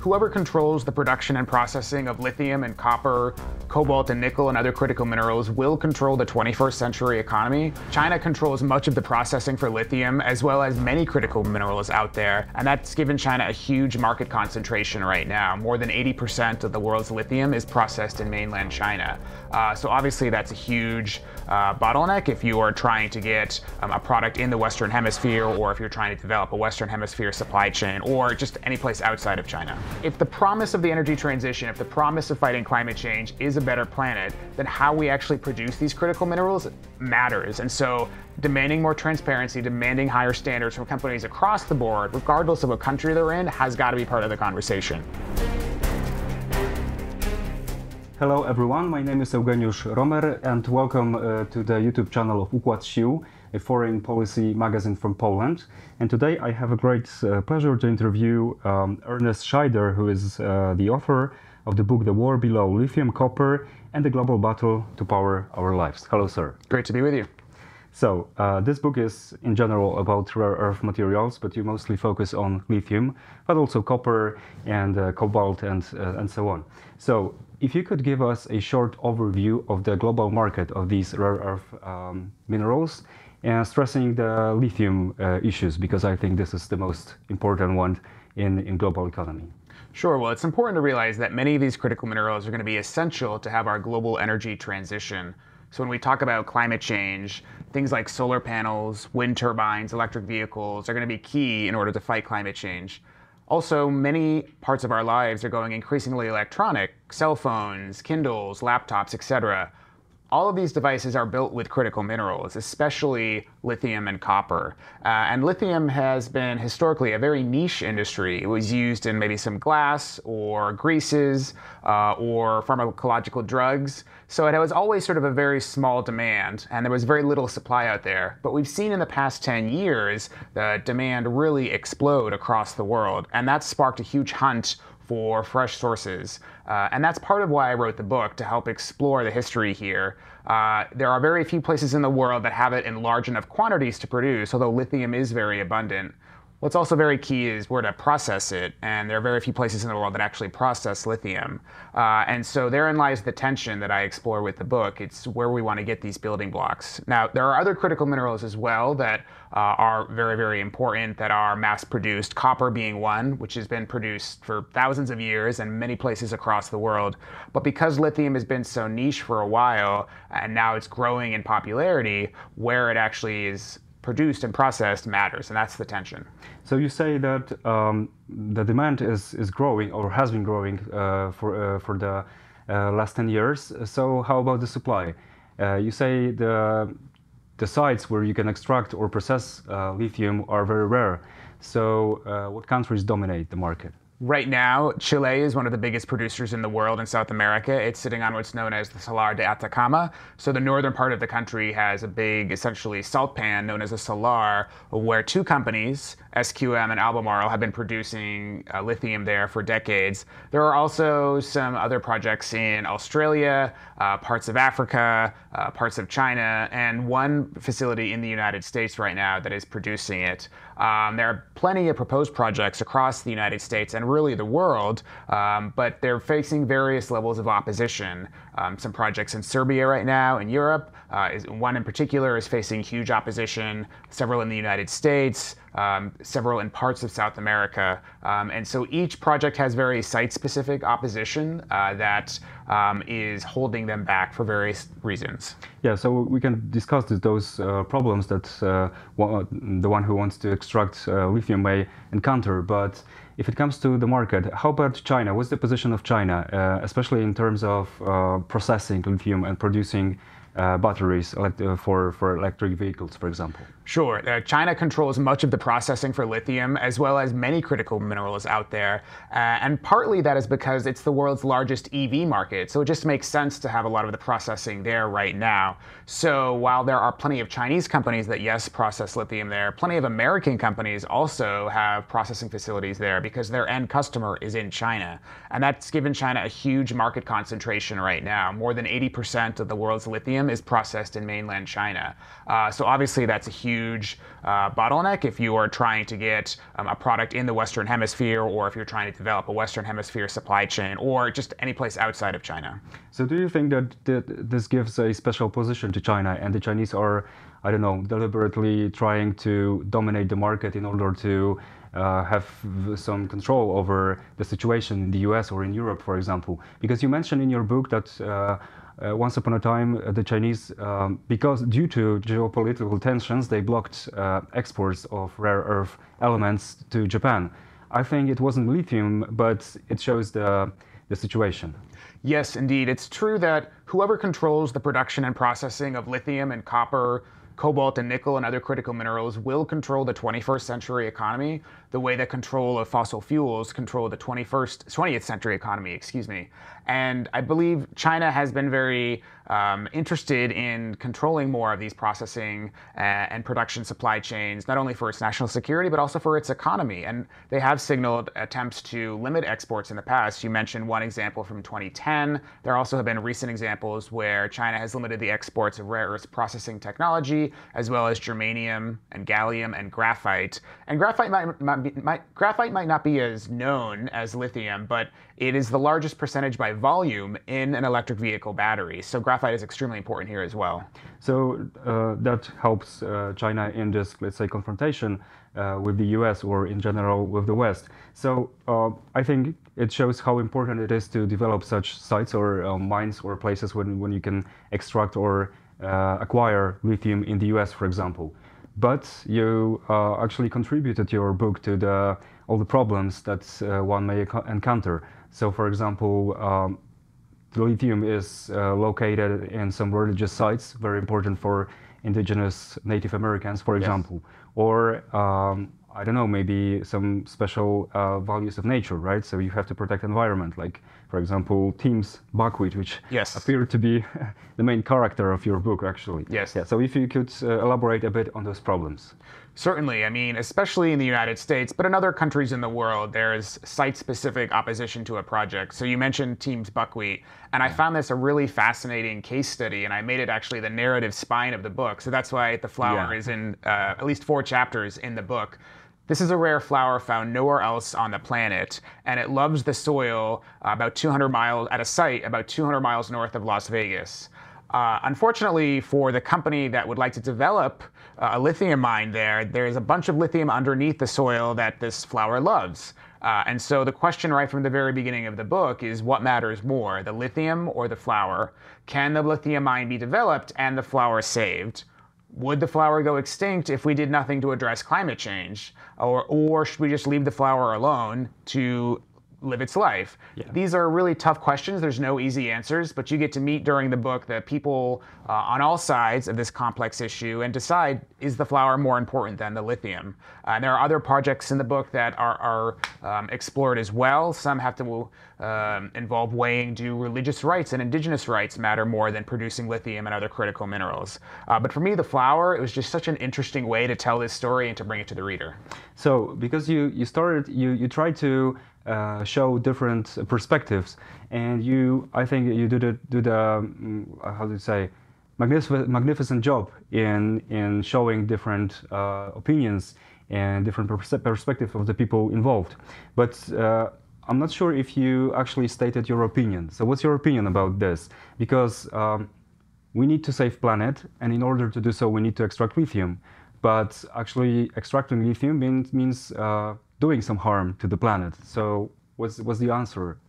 whoever controls the production and processing of lithium and copper, cobalt and nickel and other critical minerals will control the 21st century economy. China controls much of the processing for lithium as well as many critical minerals out there, and that's given China a huge market concentration right now. More than 80% of the world's lithium is processed in mainland China. So obviously that's a huge bottleneck if you are trying to get a product in the Western Hemisphere, or if you're trying to develop a Western Hemisphere supply chain, or just any place outside of China. If the promise of the energy transition, if the promise of fighting climate change is a better planet, then how we actually produce these critical minerals matters. And so demanding more transparency, demanding higher standards from companies across the board, regardless of what country they're in, has got to be part of the conversation. Hello everyone, my name is Eugeniusz Romer and welcome to the YouTube channel of Układ Sił, a foreign policy magazine from Poland. And today I have a great pleasure to interview Ernest Scheyder, who is the author of the book The War Below: Lithium, Copper and the Global Battle to Power Our Lives. Hello, sir. Great to be with you. So, this book is in general about rare earth materials, but you mostly focus on lithium, but also copper and cobalt and so on. So, if you could give us a short overview of the global market of these rare earth minerals, and stressing the lithium issues, because I think this is the most important one in global economy. Sure. Well, it's important to realize that many of these critical minerals are going to be essential to have our global energy transition. So when we talk about climate change, things like solar panels, wind turbines, electric vehicles are going to be key in order to fight climate change. Also, many parts of our lives are going increasingly electronic: cell phones, Kindles, laptops, etc. All of these devices are built with critical minerals, especially lithium and copper. And lithium has been historically a very niche industry. It was used in maybe some glass or greases or pharmacological drugs. So it was always sort of a very small demand, and there was very little supply out there. But we've seen in the past 10 years the demand really explode across the world, and that's sparked a huge hunt for fresh sources. And that's part of why I wrote the book, to help explore the history here. There are very few places in the world that have it in large enough quantities to produce, although lithium is very abundant. What's also very key is where to process it, and there are very few places in the world that actually process lithium. And so therein lies the tension that I explore with the book. It's where we want to get these building blocks. Now, there are other critical minerals as well that are very, very important, that are mass-produced, copper being one, which has been produced for thousands of years in many places across the world. But because lithium has been so niche for a while, and now it's growing in popularity, where it actually is produced and processed matters, and that's the tension. So you say that the demand is growing, or has been growing for the last 10 years. So how about the supply? You say the sites where you can extract or process lithium are very rare. So what countries dominate the market? Right now, Chile is one of the biggest producers in the world in South America. It's sitting on what's known as the Salar de Atacama. So the northern part of the country has a big, essentially, salt pan known as a salar, where two companies, SQM and Albemarle, have been producing lithium there for decades. There are also some other projects in Australia, parts of Africa, parts of China, and one facility in the United States right now that is producing it. There are plenty of proposed projects across the United States and really the world, but they're facing various levels of opposition. Some projects in Serbia right now, in Europe, one in particular is facing huge opposition, several in the United States, several in parts of South America. And so each project has very site-specific opposition that is holding them back for various reasons. Yeah, so we can discuss those problems that the one who wants to extract lithium may encounter. But if it comes to the market, how about China? What's the position of China, especially in terms of processing lithium and producing batteries for electric vehicles, for example? Sure. China controls much of the processing for lithium, as well as many critical minerals out there. And partly that is because it's the world's largest EV market. So it just makes sense to have a lot of the processing there right now. So while there are plenty of Chinese companies that, yes, process lithium there, plenty of American companies also have processing facilities there because their end customer is in China. And that's given China a huge market concentration right now. More than 80% of the world's lithium is processed in mainland China. So obviously that's a huge huge bottleneck if you are trying to get a product in the Western Hemisphere, or if you're trying to develop a Western Hemisphere supply chain, or just any place outside of China. So do you think that this gives a special position to China, and the Chinese are, I don't know, deliberately trying to dominate the market in order to have some control over the situation in the US or in Europe, for example? Because you mentioned in your book that once upon a time the Chinese, because due to geopolitical tensions, they blocked exports of rare earth elements to Japan. I think it wasn't lithium, but it shows the situation. Yes, indeed. It's true that whoever controls the production and processing of lithium and copper, cobalt and nickel and other critical minerals will control the 21st century economy the way that control of fossil fuels control the 20th century economy, excuse me. And I believe China has been very interested in controlling more of these processing and production supply chains, not only for its national security, but also for its economy. And they have signaled attempts to limit exports in the past. You mentioned one example from 2010. There also have been recent examples where China has limited the exports of rare earth processing technology, as well as germanium and gallium and graphite. And graphite might not be as known as lithium, but it is the largest percentage by volume in an electric vehicle battery. So graphite is extremely important here as well. So that helps China in this, let's say, confrontation with the US or in general with the West. So I think it shows how important it is to develop such sites or mines or places when you can extract or acquire lithium in the US, for example. But you actually contributed your book to all the problems that one may encounter. So, for example, the lithium is located in some religious sites, very important for indigenous Native Americans, for example. Yes. Or, I don't know, maybe some special values of nature, right? So you have to protect environment, like, for example, Tim's buckwheat, which yes. appeared to be the main character of your book, actually. Yes. Yeah, so if you could elaborate a bit on those problems. Certainly. I mean, especially in the United States, but in other countries in the world, there is site-specific opposition to a project. So you mentioned Tim's buckwheat, and I found this a really fascinating case study, and I made it actually the narrative spine of the book. So that's why the flower is in at least 4 chapters in the book. This is a rare flower found nowhere else on the planet, and it loves the soil about 200 miles at a site about 200 miles north of Las Vegas. Unfortunately, for the company that would like to develop a lithium mine there's a bunch of lithium underneath the soil that this flower loves. And so the question right from the very beginning of the book is, what matters more, the lithium or the flower? Can the lithium mine be developed and the flower saved? Would the flower go extinct if we did nothing to address climate change? Or should we just leave the flower alone to live its life? Yeah. These are really tough questions. There's no easy answers, but you get to meet during the book the people on all sides of this complex issue and decide, is the flower more important than the lithium? There are other projects in the book that are explored as well. Some have to involve weighing, do religious rights and indigenous rights matter more than producing lithium and other critical minerals? But for me, the flower, it was just such an interesting way to tell this story and to bring it to the reader. So, because you tried to show different perspectives, and I think you did how do you say, magnificent job in showing different opinions and different perspectives of the people involved. But I'm not sure if you actually stated your opinion. So what's your opinion about this? Because we need to save planet, and in order to do so, we need to extract lithium. But actually, extracting lithium means doing some harm to the planet. So what's the answer?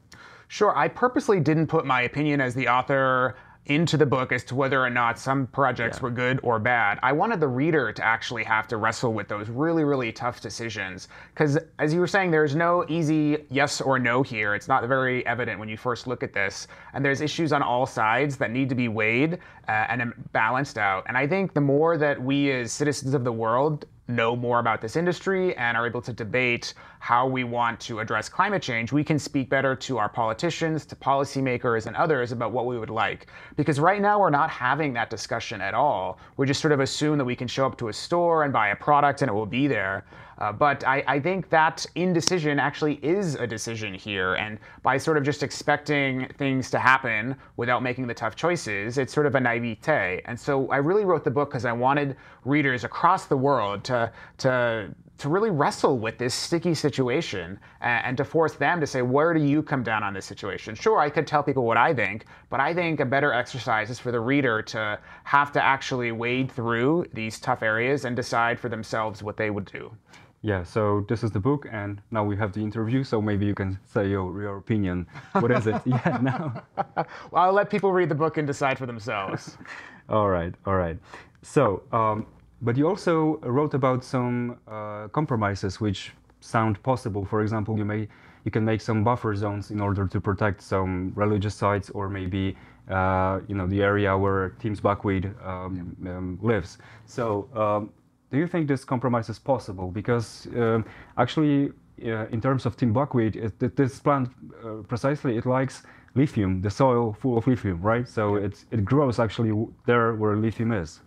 Sure. I purposely didn't put my opinion as the author into the book as to whether or not some projects were good or bad. I wanted the reader to actually have to wrestle with those really, really tough decisions. Because as you were saying, there's no easy yes or no here. It's not very evident when you first look at this. And there's issues on all sides that need to be weighed and balanced out. And I think the more that we as citizens of the world know more about this industry and are able to debate how we want to address climate change, we can speak better to our politicians, to policymakers, and others about what we would like. Because right now we're not having that discussion at all. We just sort of assume that we can show up to a store and buy a product and it will be there. But I think that indecision actually is a decision here. And by sort of just expecting things to happen without making the tough choices, it's sort of a naivete. And so I really wrote the book because I wanted readers across the world to really wrestle with this sticky situation and to force them to say, where do you come down on this situation? Sure, I could tell people what I think, but I think a better exercise is for the reader to have to actually wade through these tough areas and decide for themselves what they would do. Yeah, so this is the book, and now we have the interview, so maybe you can say your opinion. What is it? Yeah, now. Well, I'll let people read the book and decide for themselves. All right, all right. So, but you also wrote about some compromises which sound possible. For example, you can make some buffer zones in order to protect some religious sites, or maybe the area where Teams Buckwheat lives. So. Do you think this compromise is possible? Because actually, in terms of Team Buckwheat, this plant precisely it likes lithium, the soil full of lithium, right? So it grows actually there where lithium is.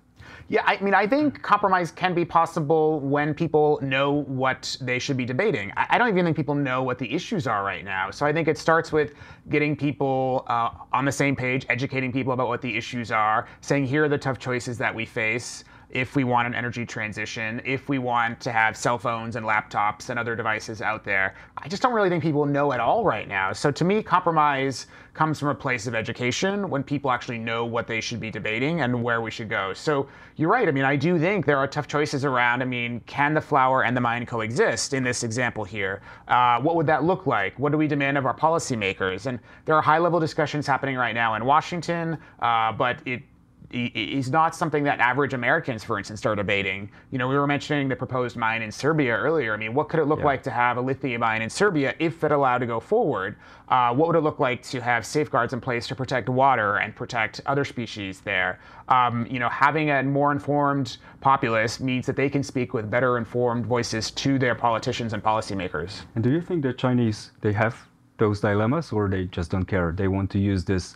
Yeah, I mean, I think compromise can be possible when people know what they should be debating. I don't even think people know what the issues are right now. So I think it starts with getting people on the same page, educating people about what the issues are, saying here are the tough choices that we face if we want an energy transition, if we want to have cell phones and laptops and other devices out there. I just don't really think people know at all right now. So to me, compromise comes from a place of education when people actually know what they should be debating and where we should go. So you're right. I mean, I do think there are tough choices around. I mean, can the flower and the mine coexist in this example here? What would that look like? What do we demand of our policymakers? And there are high-level discussions happening right now in Washington, but it is not something that average Americans, for instance, are debating. We were mentioning the proposed mine in Serbia earlier. I mean, what could it look like to have a lithium mine in Serbia if it allowed to go forward? What would it look like to have safeguards in place to protect water and protect other species there? Having a more informed populace means that they can speak with better informed voices to their politicians and policymakers. And do you think the Chinese, they have those dilemmas, or they just don't care? They want to use this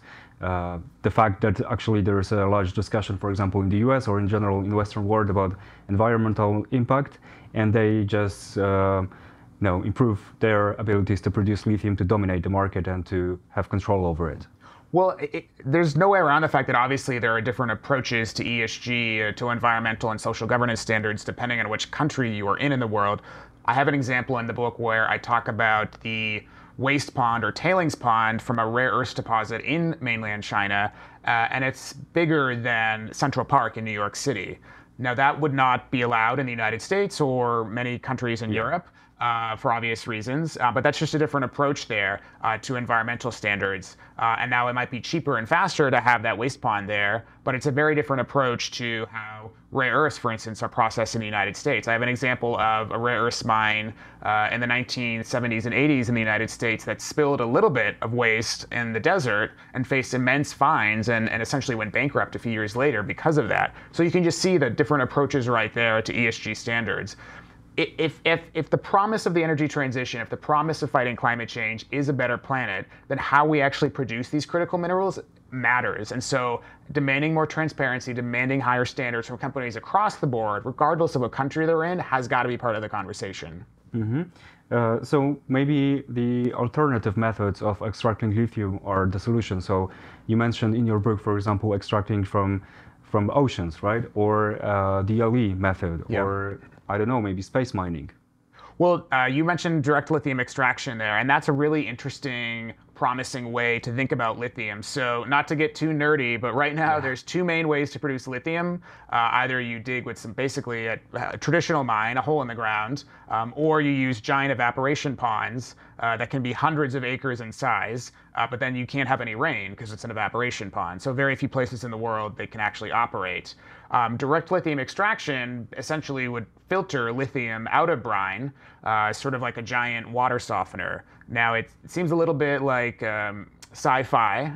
the fact that actually there is a large discussion, for example, in the US or in general in the Western world about environmental impact, and they just improve their abilities to produce lithium to dominate the market and to have control over it. Well, there's no way around the fact that obviously there are different approaches to ESG, to environmental and social governance standards, depending on which country you are in the world. I have an example in the book where I talk about the waste pond or tailings pond from a rare earth deposit in mainland China, and it's bigger than Central Park in New York City. Now, that would not be allowed in the United States or many countries in Europe for obvious reasons, but that's just a different approach there to environmental standards. And now it might be cheaper and faster to have that waste pond there, but it's a very different approach to how rare earths, for instance, are processed in the United States. I have an example of a rare earths mine in the 1970s and 80s in the United States that spilled a little bit of waste in the desert and faced immense fines and essentially went bankrupt a few years later because of that. So you can just see the different approaches right there to ESG standards. If the promise of the energy transition, if the promise of fighting climate change is a better planet, then how we actually produce these critical minerals matters. And so demanding more transparency, demanding higher standards from companies across the board, regardless of what country they're in, has got to be part of the conversation. Mm-hmm. So maybe the alternative methods of extracting lithium are the solution. So you mentioned in your book, for example, extracting from oceans, right? Or the LE method, or I don't know, maybe space mining. Well, you mentioned direct lithium extraction there, and that's a really interesting, promising way to think about lithium. So not to get too nerdy, but right now there's two main ways to produce lithium. Either you dig with basically a traditional mine, a hole in the ground, or you use giant evaporation ponds that can be hundreds of acres in size, but then you can't have any rain because it's an evaporation pond. So very few places in the world they can actually operate. Direct lithium extraction essentially would filter lithium out of brine, sort of like a giant water softener. Now, it seems a little bit like sci-fi,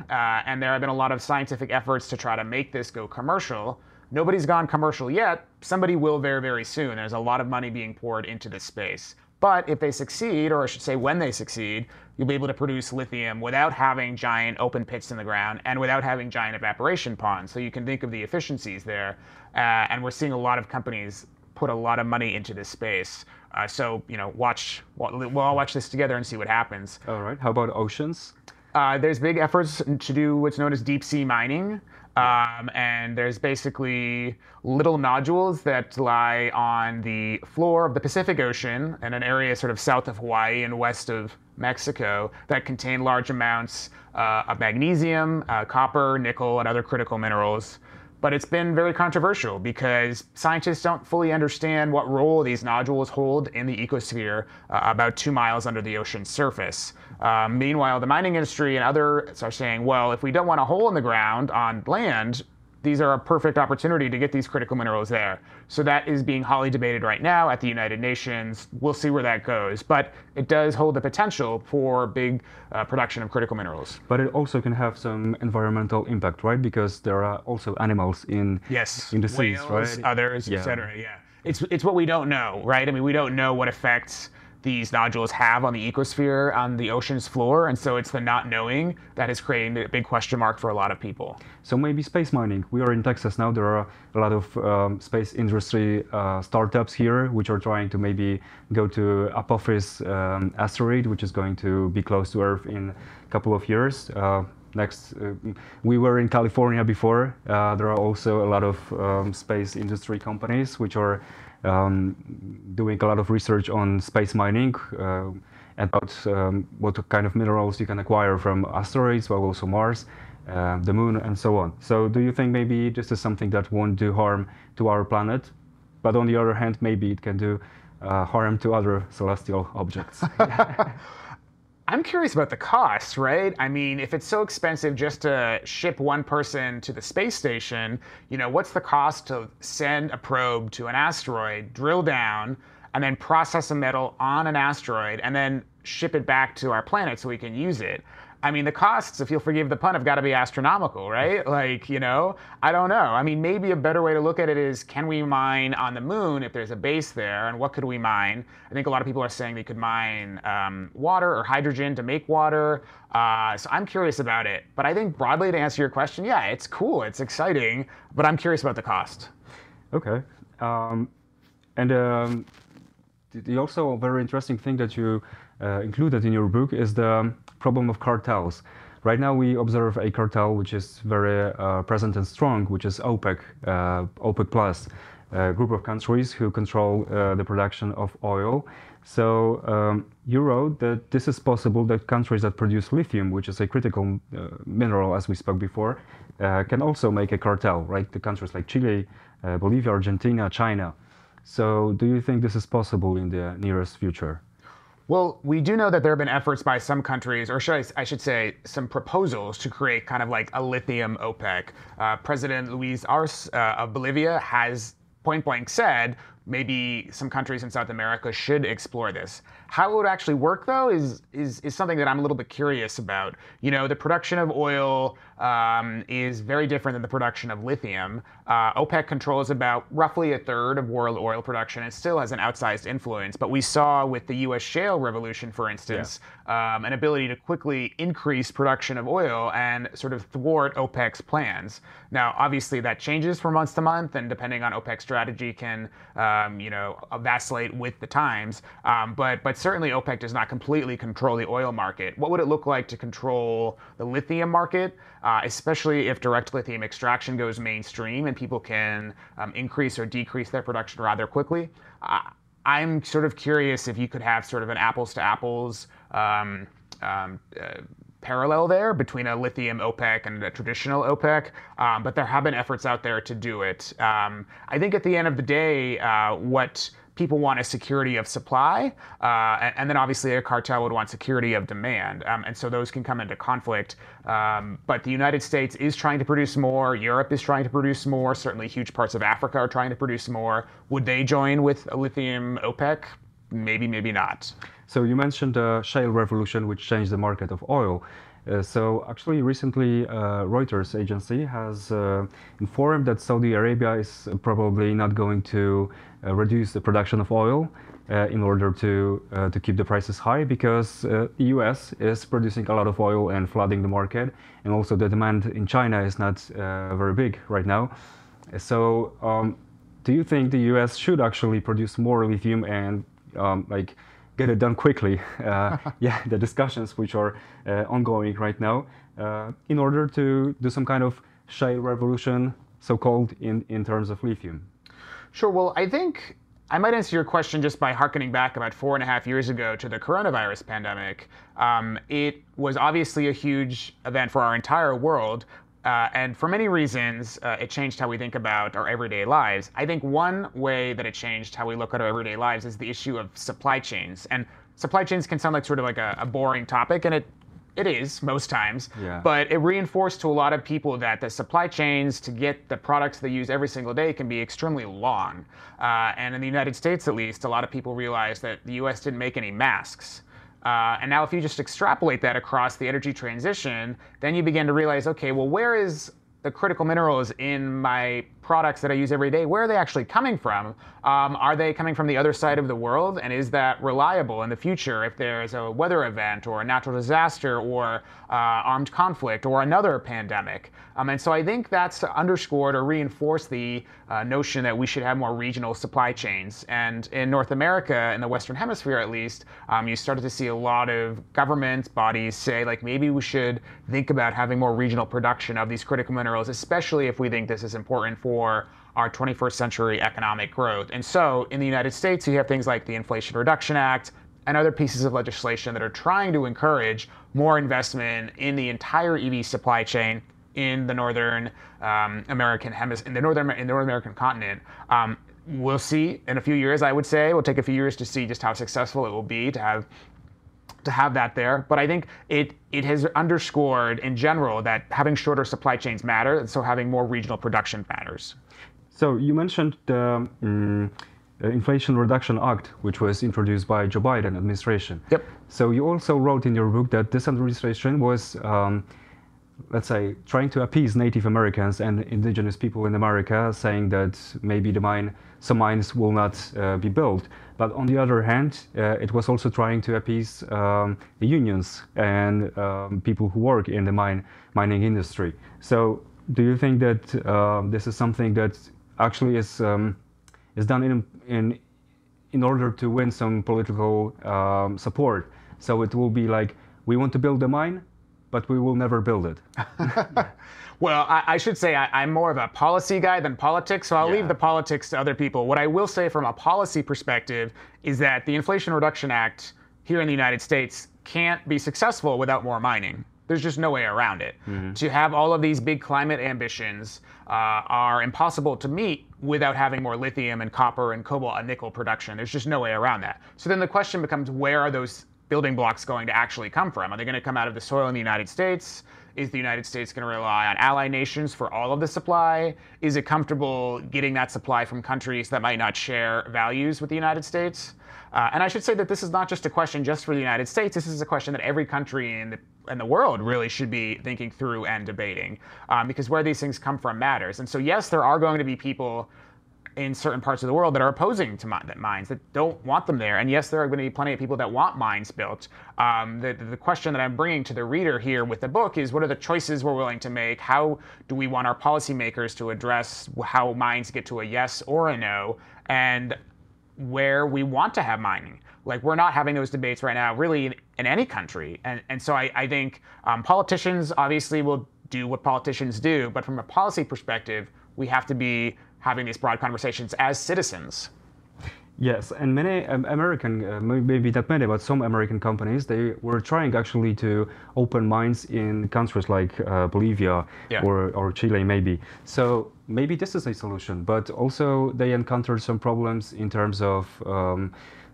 and there have been a lot of scientific efforts to try to make this go commercial. Nobody's gone commercial yet. Somebody will very, very soon. There's a lot of money being poured into this space. But if they succeed, or I should say when they succeed, you'll be able to produce lithium without having giant open pits in the ground and without having giant evaporation ponds. So you can think of the efficiencies there. And we're seeing a lot of companies put a lot of money into this space. So, we'll all watch this together and see what happens. All right. How about oceans? There's big efforts to do what's known as deep sea mining. And there's basically little nodules that lie on the floor of the Pacific Ocean in an area sort of south of Hawaii and west of Mexico that contain large amounts of magnesium, copper, nickel, and other critical minerals. But it's been very controversial because scientists don't fully understand what role these nodules hold in the ecosphere about 2 miles under the ocean's surface. Meanwhile, the mining industry and others are saying, well, if we don't want a hole in the ground on land, these are a perfect opportunity to get these critical minerals there. So that is being hotly debated right now at the United Nations. We'll see where that goes. But it does hold the potential for big production of critical minerals. But it also can have some environmental impact, right? Because there are also animals in the seas, whales, right? Others, etc. Yeah, it's what we don't know, right? I mean, we don't know what effects these nodules have on the ecosphere, on the ocean's floor, and so it's the not knowing that is creating a big question mark for a lot of people. So maybe space mining. We are in Texas now. There are a lot of space industry startups here, which are trying to maybe go to Apophis asteroid, which is going to be close to Earth in a couple of years. We were in California before. There are also a lot of space industry companies which are doing a lot of research on space mining, about what kind of minerals you can acquire from asteroids, but also Mars, the moon, and so on. So do you think maybe this is something that won't do harm to our planet, but on the other hand, maybe it can do harm to other celestial objects? I'm curious about the cost, right? I mean, if it's so expensive just to ship one person to the space station, what's the cost to send a probe to an asteroid, drill down, and then process a metal on an asteroid, and then ship it back to our planet so we can use it? I mean, the costs, if you'll forgive the pun, have got to be astronomical, right? I don't know. I mean, maybe a better way to look at it is, can we mine on the moon if there's a base there, and what could we mine? I think a lot of people are saying they could mine water or hydrogen to make water. So I'm curious about it. But I think broadly, to answer your question, yeah, it's cool, it's exciting, but I'm curious about the cost. Okay. The also very interesting thing that you included in your book is the problem of cartels. Right now we observe a cartel which is very present and strong, which is OPEC, OPEC Plus, a group of countries who control the production of oil. So you wrote that this is possible that countries that produce lithium, which is a critical mineral, as we spoke before, can also make a cartel, right? The countries like Chile, Bolivia, Argentina, China. So do you think this is possible in the nearest future? Well, we do know that there have been efforts by some countries, or I should say, some proposals to create kind of like a lithium OPEC. President Luis Arce of Bolivia has point blank said maybe some countries in South America should explore this. How it would actually work, though, is something that I'm a little bit curious about. The production of oil is very different than the production of lithium. OPEC controls about roughly a third of world oil production and still has an outsized influence. But we saw with the U.S. shale revolution, for instance, an ability to quickly increase production of oil and sort of thwart OPEC's plans. Now, obviously, that changes from month to month, and depending on OPEC's strategy can vacillate with the times. But certainly OPEC does not completely control the oil market. What would it look like to control the lithium market, especially if direct lithium extraction goes mainstream and people can increase or decrease their production rather quickly? I'm sort of curious if you could have sort of an apples to apples parallel there between a lithium OPEC and a traditional OPEC, but there have been efforts out there to do it. I think at the end of the day, what people want is security of supply, and then obviously a cartel would want security of demand, and so those can come into conflict. But the United States is trying to produce more, Europe is trying to produce more, certainly huge parts of Africa are trying to produce more. Would they join with a lithium OPEC? Maybe, maybe not. So you mentioned the shale revolution, which changed the market of oil. So actually recently Reuters agency has informed that Saudi Arabia is probably not going to reduce the production of oil in order to keep the prices high, because the US is producing a lot of oil and flooding the market, and also the demand in China is not very big right now. So do you think the US should actually produce more lithium and like get it done quickly? Yeah, the discussions which are ongoing right now in order to do some kind of shale revolution, so-called, in terms of lithium. Sure. Well, I think I might answer your question just by hearkening back about 4.5 years ago to the coronavirus pandemic. It was obviously a huge event for our entire world. And for many reasons, it changed how we think about our everyday lives. I think one way that it changed how we look at our everyday lives is the issue of supply chains. And supply chains can sound like sort of like a boring topic, and it is most times, Yeah. but it reinforced to a lot of people that the supply chains to get the products they use every single day can be extremely long. And in the United States, at least, a lot of people realized that the US didn't make any masks. And now if you just extrapolate that across the energy transition, then you begin to realize, okay, well, where is the critical minerals in my products that I use every day, where are they actually coming from? Are they coming from the other side of the world? And is that reliable in the future if there's a weather event or a natural disaster or armed conflict or another pandemic? And so I think that's underscored or reinforced the notion that we should have more regional supply chains. And in North America, in the Western Hemisphere at least, you started to see a lot of government bodies say, like, maybe we should think about having more regional production of these critical minerals, especially if we think this is important for our 21st century economic growth. And so in the United States, you have things like the Inflation Reduction Act and other pieces of legislation that are trying to encourage more investment in the entire EV supply chain in the Northern American hemisphere, in the North American continent. We'll see in a few years, I would say. It will take a few years to see just how successful it will be to have that there. But I think it has underscored in general that having shorter supply chains matter, and so having more regional production matters. So you mentioned the Inflation Reduction Act, which was introduced by Joe Biden administration. Yep. So you also wrote in your book that this administration was, let's say, trying to appease Native Americans and indigenous people in America, saying that maybe some mines will not be built. But on the other hand, it was also trying to appease the unions and people who work in the mining industry. So do you think that this is something that actually is done in order to win some political support? So it will be like, we want to build a mine, but we will never build it. Well, I should say I'm more of a policy guy than politics, so I'll leave the politics to other people. What I will say from a policy perspective is that the Inflation Reduction Act here in the United States can't be successful without more mining. There's just no way around it. Mm-hmm. To have all of these big climate ambitions are impossible to meet without having more lithium and copper and cobalt and nickel production. There's just no way around that. So then the question becomes, where are those building blocks going to actually come from? Are they going to come out of the soil in the United States? Is the United States going to rely on ally nations for all of the supply? Is it comfortable getting that supply from countries that might not share values with the United States? And I should say that this is not just a question just for the United States. This is a question that every country in the world really should be thinking through and debating, because where these things come from matters. And so yes, there are going to be people in certain parts of the world that are opposing to mines, that don't want them there. And yes, there are going to be plenty of people that want mines built. The question that I'm bringing to the reader here with the book is, what are the choices we're willing to make? How do we want our policymakers to address how mines get to a yes or a no? And where we want to have mining. Like, we're not having those debates right now really in any country. And so I think politicians obviously will do what politicians do, but from a policy perspective, we have to be having these broad conversations as citizens. Yes, and many American, maybe not many, but some American companies, they were trying actually to open mines in countries like Bolivia or Chile maybe. So maybe this is a solution, but also they encountered some problems in terms of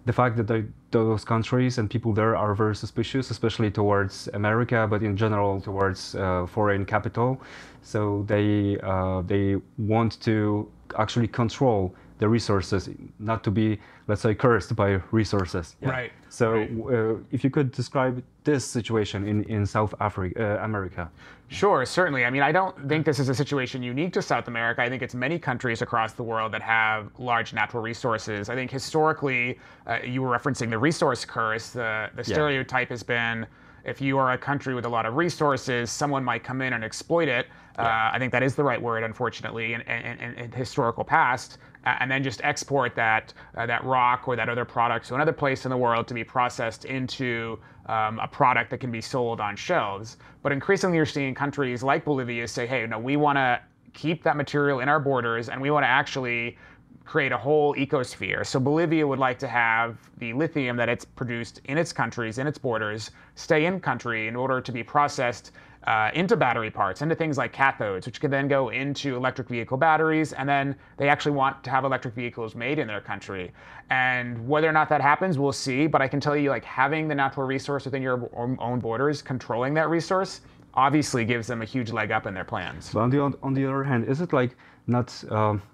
the fact that those countries and people there are very suspicious, especially towards America, but in general towards foreign capital. So they want to actually control the resources, not to be, let's say, cursed by resources. Yeah. Right. So if you could describe this situation in South America. Sure, certainly. I mean, I don't think this is a situation unique to South America. I think it's many countries across the world that have large natural resources. I think historically, you were referencing the resource curse. The stereotype has been, if you are a country with a lot of resources, someone might come in and exploit it. I think that is the right word, unfortunately, in historical past. and then just export that rock or that other product to another place in the world to be processed into a product that can be sold on shelves. But increasingly, you're seeing countries like Bolivia say, hey, no, we want to keep that material in our borders, and we want to actually create a whole ecosphere. So Bolivia would like to have the lithium that it's produced in its countries, in its borders, stay in country in order to be processed into battery parts, into things like cathodes, which can then go into electric vehicle batteries, and then they actually want to have electric vehicles made in their country. And whether or not that happens, we'll see, but I can tell you, like, having the natural resource within your own borders, controlling that resource, obviously gives them a huge leg up in their plans. But on the other hand, is it like not,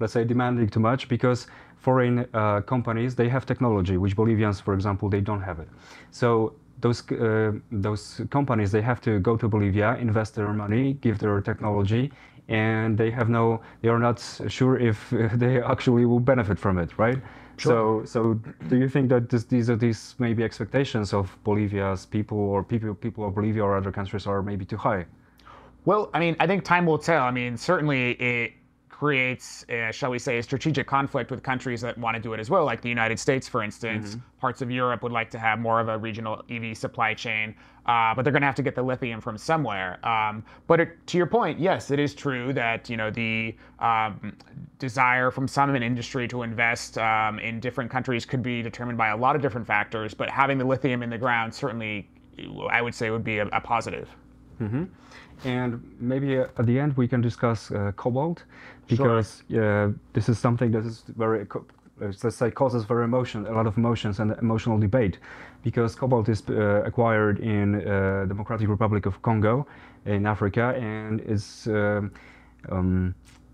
let's say, demanding too much? Because foreign companies, they have technology, which Bolivians, for example, they don't have it. So those companies, they have to go to Bolivia, invest their money, give their technology, and they are not sure if they actually will benefit from it, right? Sure. So do you think that these maybe expectations of Bolivia's people or people of Bolivia or other countries are maybe too high? Well, I mean, I think time will tell. I mean, certainly it creates, shall we say, a strategic conflict with countries that want to do it as well, like the United States, for instance. Parts of Europe would like to have more of a regional EV supply chain, but they're going to have to get the lithium from somewhere. But to your point, yes, it is true that the desire from some in industry to invest in different countries could be determined by a lot of different factors. But having the lithium in the ground certainly, I would say, would be a positive. And maybe at the end we can discuss cobalt, because this is something that is very, let's say, causes a lot of emotions and emotional debate, because cobalt is acquired in Democratic Republic of Congo in Africa, and is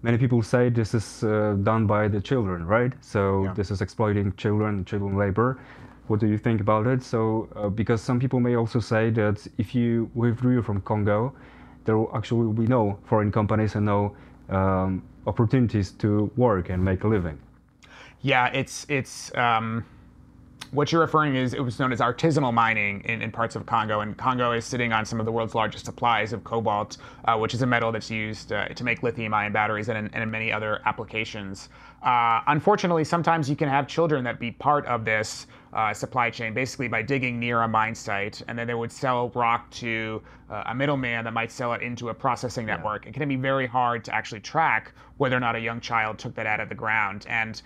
many people say this is done by the children, right? So this is exploiting children labor. What do you think about it? So, because some people may also say that if you withdrew from Congo, there will actually be no foreign companies and no opportunities to work and make a living. Yeah, it's what you're referring is, it was known as artisanal mining in parts of Congo, and Congo is sitting on some of the world's largest supplies of cobalt, which is a metal that's used to make lithium-ion batteries and in many other applications. Unfortunately, sometimes you can have children that be part of this supply chain, basically by digging near a mine site, and then they would sell rock to a middleman that might sell it into a processing network. It can be very hard to actually track whether or not a young child took that out of the ground, and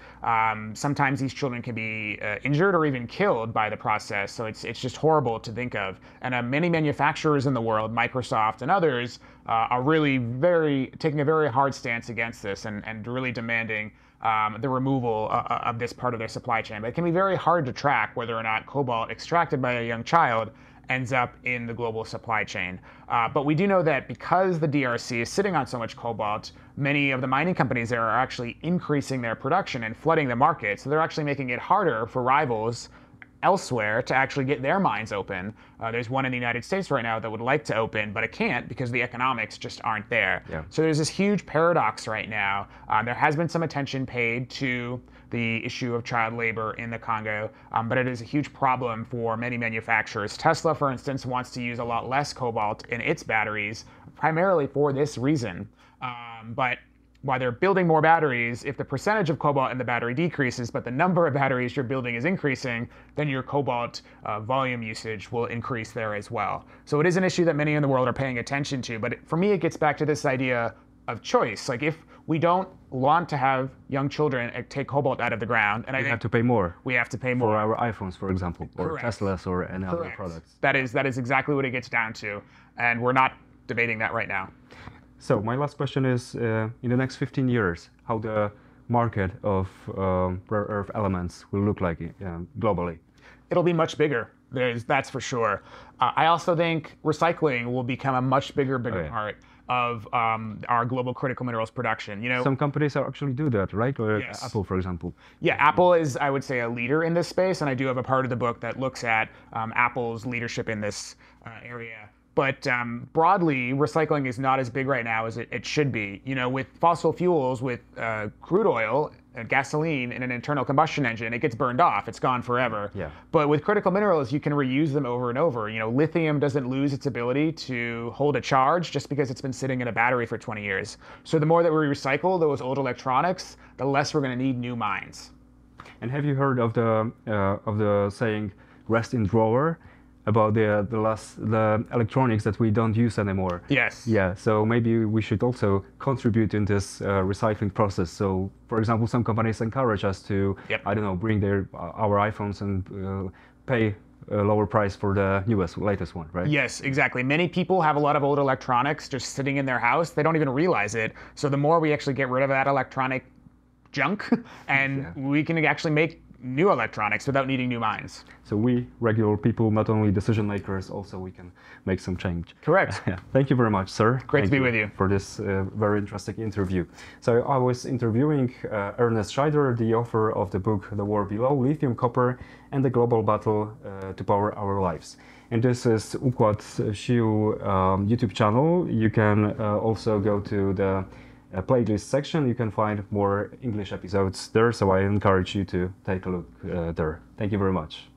sometimes these children can be injured or even killed by the process. So it's just horrible to think of. And many manufacturers in the world, Microsoft and others, are really taking a very hard stance against this and really demanding the removal of this part of their supply chain. But it can be very hard to track whether or not cobalt extracted by a young child ends up in the global supply chain. But we do know that because the DRC is sitting on so much cobalt, many of the mining companies there are actually increasing their production and flooding the market. So they're actually making it harder for rivals elsewhere to actually get their mines open. There's one in the United States right now that would like to open, but it can't because the economics just aren't there. So there's this huge paradox right now. There has been some attention paid to the issue of child labor in the Congo, but it is a huge problem for many manufacturers. Tesla, for instance, wants to use a lot less cobalt in its batteries, primarily for this reason. But while they're building more batteries, if the percentage of cobalt in the battery decreases, but the number of batteries you're building is increasing, then your cobalt volume usage will increase there as well. So it is an issue that many in the world are paying attention to. But for me, it gets back to this idea of choice. Like, if we don't want to have young children take cobalt out of the ground, and we have to pay more. We have to pay more. For our iPhones, for example, or Teslas, or any other products. That is exactly what it gets down to. And we're not debating that right now. So my last question is, in the next 15 years, how the market of rare earth elements will look like globally? It'll be much bigger. That's for sure. I also think recycling will become a much bigger part of our global critical minerals production. Some companies actually do that, right? Or Apple, for example. Yeah, Apple is, I would say, a leader in this space, and I do have a part of the book that looks at Apple's leadership in this area. But broadly, recycling is not as big right now as it should be. You know, with fossil fuels, with crude oil and gasoline in an internal combustion engine, it gets burned off. It's gone forever. Yeah. But with critical minerals, you can reuse them over and over. You know, lithium doesn't lose its ability to hold a charge just because it's been sitting in a battery for 20 years. So the more that we recycle those old electronics, the less we're going to need new mines. And have you heard of the saying "rest in drawer" about the electronics that we don't use anymore? Yes. Yeah. So maybe we should also contribute in this recycling process. So, for example, some companies encourage us to, Yep. I don't know, bring our iPhones and pay a lower price for the latest one, right? Yes, exactly. Many people have a lot of old electronics just sitting in their house. They don't even realize it. So the more we actually get rid of that electronic junk, and we can actually make new electronics without needing new mines. So we, regular people, not only decision makers, also we can make some change. Correct. Yeah. Thank you very much, sir. Great to be with you. For this very interesting interview. So I was interviewing Ernest Scheyder, the author of the book The War Below, Lithium, Copper and the Global Battle to Power Our Lives. And this is Układ Sił YouTube channel. You can also go to the playlist section. You can find more English episodes there, so I encourage you to take a look there. Thank you very much.